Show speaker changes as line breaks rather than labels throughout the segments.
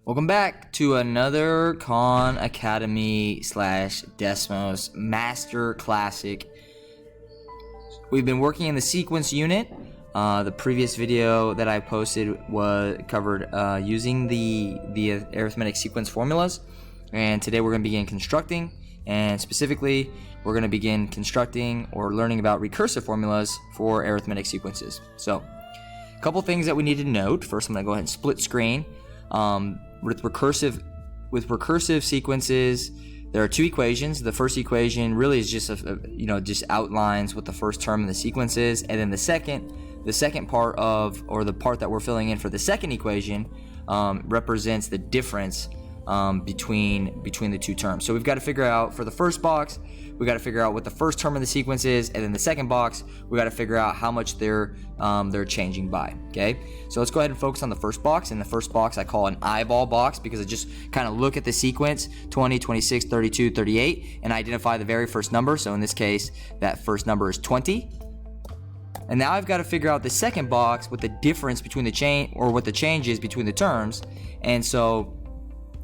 Welcome back to another Khan Academy / Desmos Master Classic. We've been working in the sequence unit. The previous video that I posted covered using the arithmetic sequence formulas, and today we're going to begin constructing, and specifically we're going to begin constructing or learning about recursive formulas for arithmetic sequences. So a couple things that we need to note. First, I'm going to go ahead and split screen. With recursive sequences, there are two equations. The first equation really is just just outlines what the first term in the sequence is, and then the second part of, or the part that we're filling in for the second equation, represents the difference between the two terms. So we've got to figure out, for the first box, we got to figure out what the first term in the sequence is, and then the second box, we got to figure out how much they're changing by. Okay, so let's go ahead and focus on the first box. In the first box, I call an eyeball box because I just kind of look at the sequence 20, 26, 32, 38 and identify the very first number. So in this case, that first number is 20. And now I've got to figure out the second box with the difference between the change, or what the change is between the terms. And so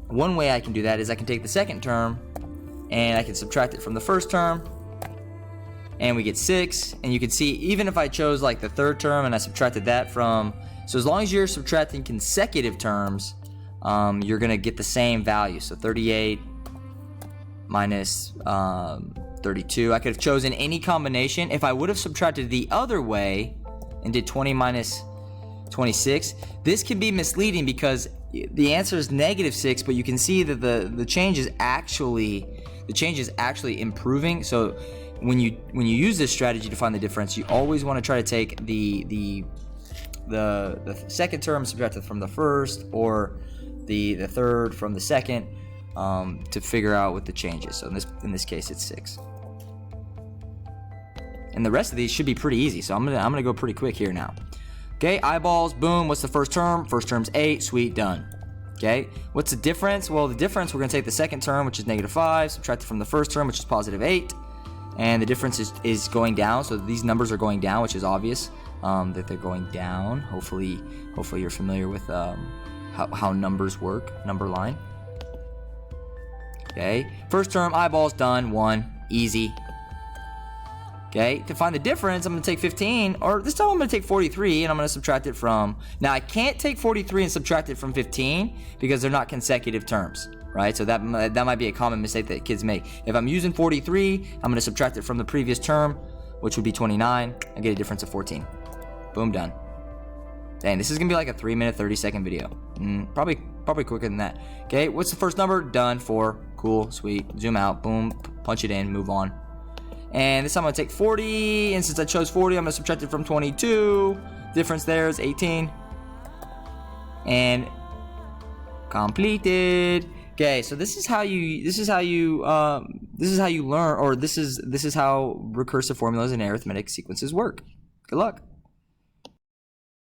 one way I can do that is I can take the second term and I can subtract it from the first term, and we get 6. And you can see, even if I chose like the third term and I subtracted that from, so as long as you're subtracting consecutive terms, you're gonna get the same value. So 38 minus 32. I could have chosen any combination. If I would have subtracted the other way and did 20 minus 26, this can be misleading because the answer is -6, but you can see that the change is actually improving. So when you use this strategy to find the difference, you always want to try to take the second term, subtract it from the first, or the third from the second, to figure out what the change is. So in this case, it's 6. And the rest of these should be pretty easy. So I'm gonna go pretty quick here now. Okay, eyeballs, boom. What's the first term? First term's 8. Sweet, done. Okay, what's the difference? Well, the difference, we're going to take the second term, which is -5, subtract it from the first term, which is +8, and the difference is going down. So these numbers are going down, which is obvious that they're going down. Hopefully you're familiar with how numbers work, number line. Okay, first term, eyeballs, done, 1, easy. Okay, to find the difference, I'm going to take 15, or this time I'm going to take 43, and I'm going to subtract it from, now I can't take 43 and subtract it from 15 because they're not consecutive terms, right? So that might be a common mistake that kids make. If I'm using 43, I'm going to subtract it from the previous term, which would be 29. I get a difference of 14. Boom, done. Dang, this is going to be like a 3-minute, 30-second video. Probably quicker than that. Okay, what's the first number? Done, 4. Cool, sweet. Zoom out, boom, punch it in, move on. And this time I'm going to take 40, and since I chose 40, I'm going to subtract it from 22. Difference there is 18. And completed. Okay, so this is how you learn, or this is how recursive formulas and arithmetic sequences work. Good luck.